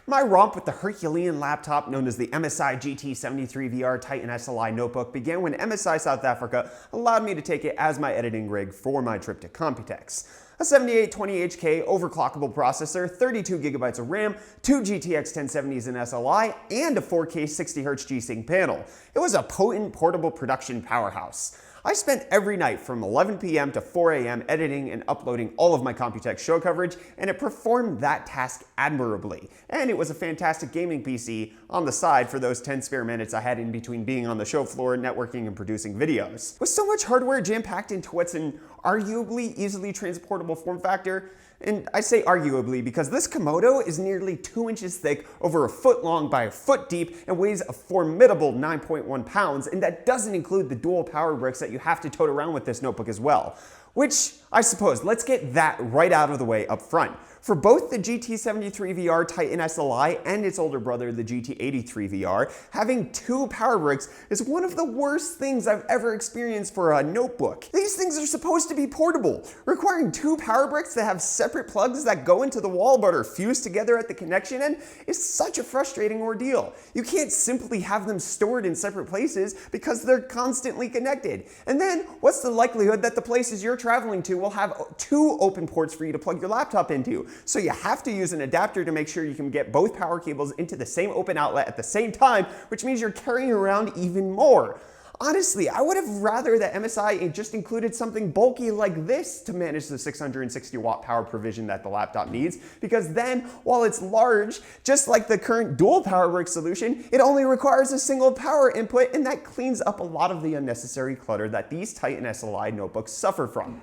My romp with the Herculean laptop known as the MSI GT73VR Titan SLI notebook began when MSI South Africa allowed me to take it as my editing rig for my trip to Computex. A 7820HK overclockable processor, 32GB of RAM, 2 GTX 1070s in SLI, and a 4K 60Hz G-Sync panel. It was a potent portable production powerhouse. I spent every night from 11 p.m. to 4 a.m. editing and uploading all of my Computex show coverage, and it performed that task admirably. And it was a fantastic gaming PC on the side for those 10 spare minutes I had in between being on the show floor, networking, and producing videos. With so much hardware jam-packed into what's an arguably easily transportable form factor, and I say arguably because this Komodo is nearly 2 inches thick, over a foot long by a foot deep, and weighs a formidable 9.1 pounds, and that doesn't include the dual power bricks that you have to tote around with this notebook as well. Which, I suppose, let's get that right out of the way up front. For both the GT73VR Titan SLI and its older brother, the GT83VR, having 2 power bricks is one of the worst things I've ever experienced for a notebook. These things are supposed to be portable. Requiring 2 power bricks that have separate plugs that go into the wall but are fused together at the connection end is such a frustrating ordeal. You can't simply have them stored in separate places because they're constantly connected. And then, what's the likelihood that the places you're traveling to will have 2 open ports for you to plug your laptop into? So you have to use an adapter to make sure you can get both power cables into the same open outlet at the same time, which means you're carrying around even more. Honestly, I would have rather that MSI just included something bulky like this to manage the 660 watt power provision that the laptop needs, because then, while it's large, just like the current dual power brick solution, it only requires a single power input, and that cleans up a lot of the unnecessary clutter that these Titan SLI notebooks suffer from.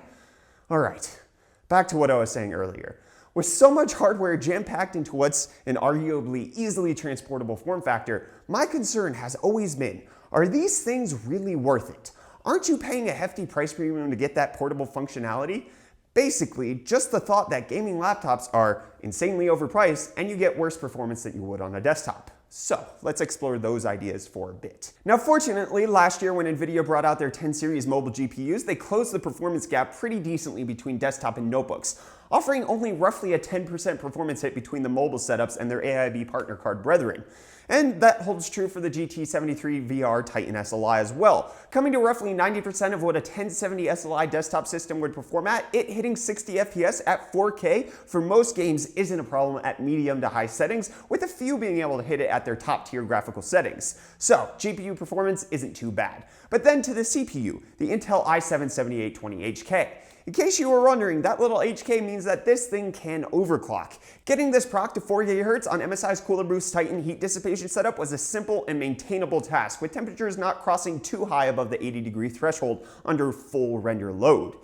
Alright, back to what I was saying earlier. With so much hardware jam-packed into what's an arguably easily transportable form factor, my concern has always been, are these things really worth it? Aren't you paying a hefty price premium to get that portable functionality? Basically, just the thought that gaming laptops are insanely overpriced and you get worse performance than you would on a desktop. So let's explore those ideas for a bit. Now, fortunately, last year when NVIDIA brought out their 10 series mobile GPUs, they closed the performance gap pretty decently between desktop and notebooks, offering only roughly a 10% performance hit between the mobile setups and their AIB partner card brethren. And that holds true for the GT73VR Titan SLI as well, coming to roughly 90% of what a 1070 SLI desktop system would perform at. It hitting 60 FPS at 4K for most games isn't a problem at medium to high settings, with a few being able to hit it at their top tier graphical settings. So GPU performance isn't too bad. But then to the CPU, the Intel i7-7820HK. In case you were wondering, that little HK means that this thing can overclock. Getting this proc to 4 GHz on MSI's Cooler Boost Titan heat dissipation setup was a simple and maintainable task, with temperatures not crossing too high above the 80-degree threshold under full render load.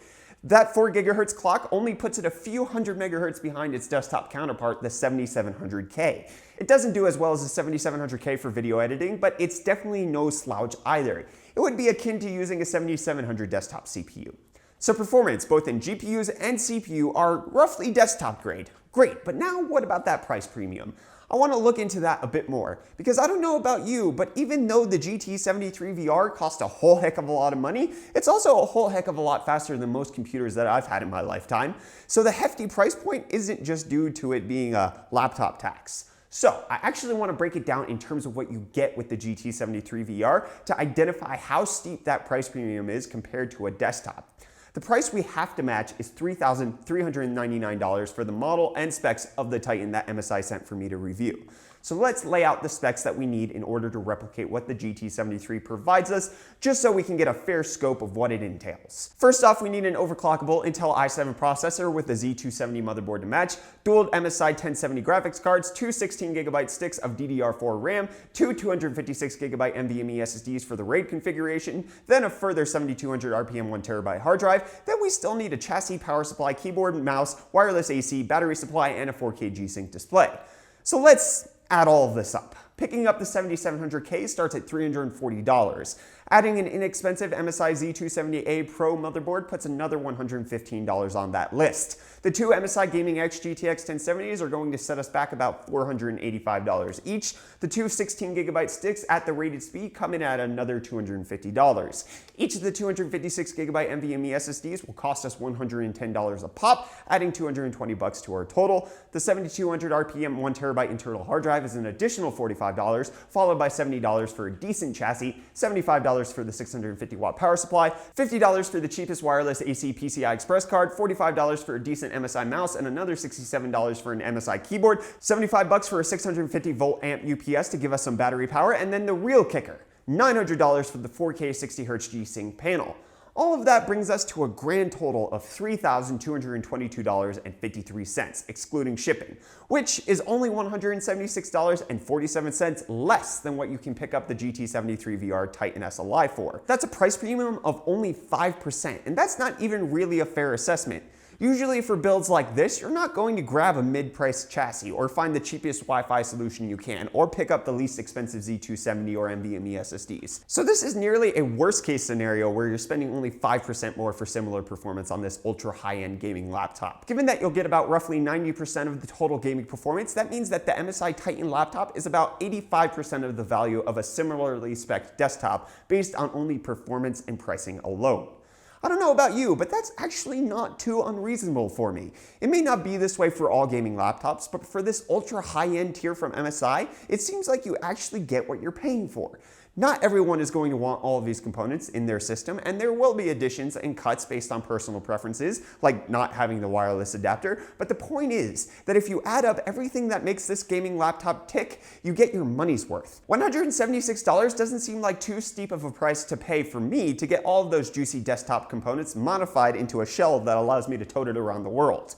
That 4 GHz clock only puts it a few hundred megahertz behind its desktop counterpart, the 7700K. It doesn't do as well as the 7700K for video editing, but it's definitely no slouch either. It would be akin to using a 7700 desktop CPU. So performance, both in GPUs and CPU, are roughly desktop grade. Great, but now what about that price premium? I want to look into that a bit more, because I don't know about you, but even though the GT73VR cost a whole heck of a lot of money, it's also a whole heck of a lot faster than most computers that I've had in my lifetime. So the hefty price point isn't just due to it being a laptop tax. So I actually want to break it down in terms of what you get with the GT73VR to identify how steep that price premium is compared to a desktop. The price we have to match is $3,399 for the model and specs of the Titan that MSI sent for me to review. So let's lay out the specs that we need in order to replicate what the GT73 provides us, just so we can get a fair scope of what it entails. First off, we need an overclockable Intel i7 processor with a Z270 motherboard to match, dual MSI 1070 graphics cards, 2 16GB sticks of DDR4 RAM, 2 256GB NVMe SSDs for the RAID configuration, then a further 7200 RPM 1TB hard drive. Then we still need a chassis, power supply, keyboard, mouse, wireless AC, battery supply, and a 4K G-Sync display. So let's add all of this up. Picking up the 7700K starts at $340. Adding an inexpensive MSI Z270A Pro motherboard puts another $115 on that list. The two MSI Gaming X GTX 1070s are going to set us back about $485 each. The two 16GB sticks at the rated speed come in at another $250. Each of the 256GB NVMe SSDs will cost us $110 a pop, adding $220 to our total. The 7200 RPM 1TB internal hard drive is an additional $45, followed by $70 for a decent chassis, $75 for the 650-watt power supply, $50 for the cheapest wireless AC PCI Express card, $45 for a decent MSI mouse, and another $67 for an MSI keyboard, $75 for a 650-volt amp UPS to give us some battery power, and then the real kicker, $900 for the 4K 60Hz G-Sync panel. All of that brings us to a grand total of $3,222.53, excluding shipping, which is only $176.47 less than what you can pick up the GT73VR Titan SLI for. That's a price premium of only 5%, and that's not even really a fair assessment. Usually for builds like this, you're not going to grab a mid-priced chassis or find the cheapest Wi-Fi solution you can, or pick up the least expensive Z270 or NVMe SSDs. So this is nearly a worst-case scenario where you're spending only 5% more for similar performance on this ultra high-end gaming laptop. Given that you'll get about roughly 90% of the total gaming performance, that means that the MSI Titan laptop is about 85% of the value of a similarly spec'd desktop based on only performance and pricing alone. I don't know about you, but that's actually not too unreasonable for me. It may not be this way for all gaming laptops, but for this ultra high-end tier from MSI, it seems like you actually get what you're paying for. Not everyone is going to want all of these components in their system, and there will be additions and cuts based on personal preferences, like not having the wireless adapter, but the point is that if you add up everything that makes this gaming laptop tick, you get your money's worth. $176 doesn't seem like too steep of a price to pay for me to get all of those juicy desktop components modified into a shell that allows me to tote it around the world.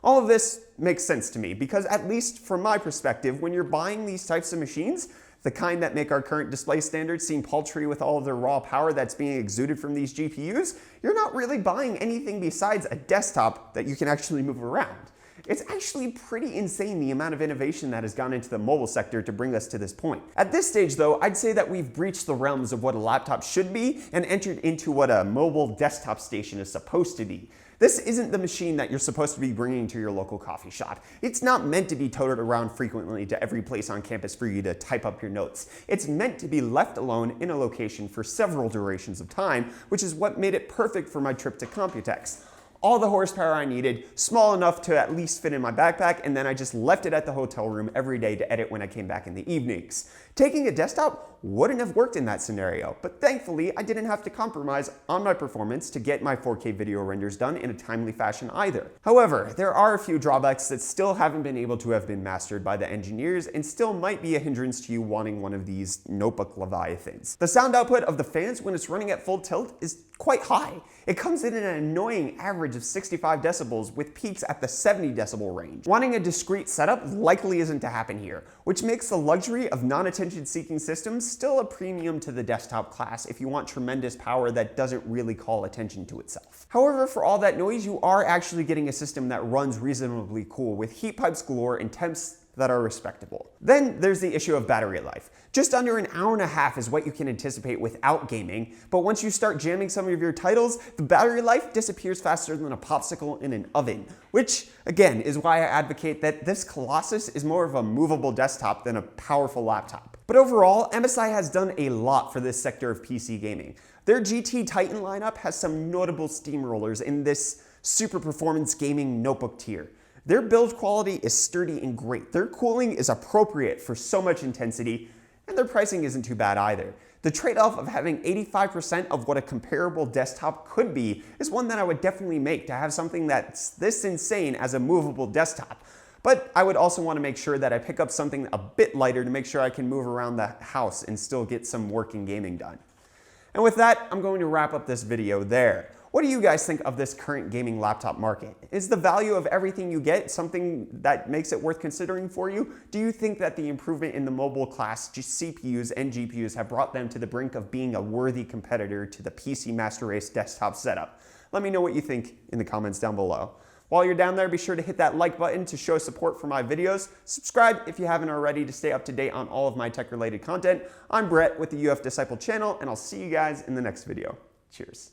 All of this makes sense to me because, at least from my perspective, when you're buying these types of machines, the kind that make our current display standards seem paltry with all of the raw power that's being exuded from these GPUs, you're not really buying anything besides a desktop that you can actually move around. It's actually pretty insane the amount of innovation that has gone into the mobile sector to bring us to this point. At this stage though, I'd say that we've breached the realms of what a laptop should be and entered into what a mobile desktop station is supposed to be. This isn't the machine that you're supposed to be bringing to your local coffee shop. It's not meant to be toted around frequently to every place on campus for you to type up your notes. It's meant to be left alone in a location for several durations of time, which is what made it perfect for my trip to Computex. All the horsepower I needed, small enough to at least fit in my backpack, and then I just left it at the hotel room every day to edit when I came back in the evenings. Taking a desktop wouldn't have worked in that scenario, but thankfully I didn't have to compromise on my performance to get my 4K video renders done in a timely fashion either. However, there are a few drawbacks that still haven't been able to have been mastered by the engineers and still might be a hindrance to you wanting one of these notebook leviathans. The sound output of the fans when it's running at full tilt is quite high. It comes in at an annoying average of 65 decibels with peaks at the 70 decibel range. Wanting a discrete setup likely isn't to happen here, which makes the luxury of non-attention seeking systems still a premium to the desktop class if you want tremendous power that doesn't really call attention to itself. However, for all that noise, you are actually getting a system that runs reasonably cool with heat pipes galore and temps that are respectable. Then there's the issue of battery life. Just under an hour and a half is what you can anticipate without gaming, but once you start jamming some of your titles, the battery life disappears faster than a popsicle in an oven, which again is why I advocate that this Colossus is more of a movable desktop than a powerful laptop. But overall, MSI has done a lot for this sector of PC gaming. Their GT Titan lineup has some notable steamrollers in this super performance gaming notebook tier. Their build quality is sturdy and great. Their cooling is appropriate for so much intensity, and their pricing isn't too bad either. The trade-off of having 85% of what a comparable desktop could be is one that I would definitely make to have something that's this insane as a movable desktop. But I would also want to make sure that I pick up something a bit lighter to make sure I can move around the house and still get some working gaming done. And with that, I'm going to wrap up this video there. What do you guys think of this current gaming laptop market? Is the value of everything you get something that makes it worth considering for you? Do you think that the improvement in the mobile class CPUs and GPUs have brought them to the brink of being a worthy competitor to the PC Master Race desktop setup? Let me know what you think in the comments down below. While you're down there, be sure to hit that like button to show support for my videos. Subscribe if you haven't already to stay up to date on all of my tech-related content. I'm Brett with the UF Disciple channel, and I'll see you guys in the next video. Cheers.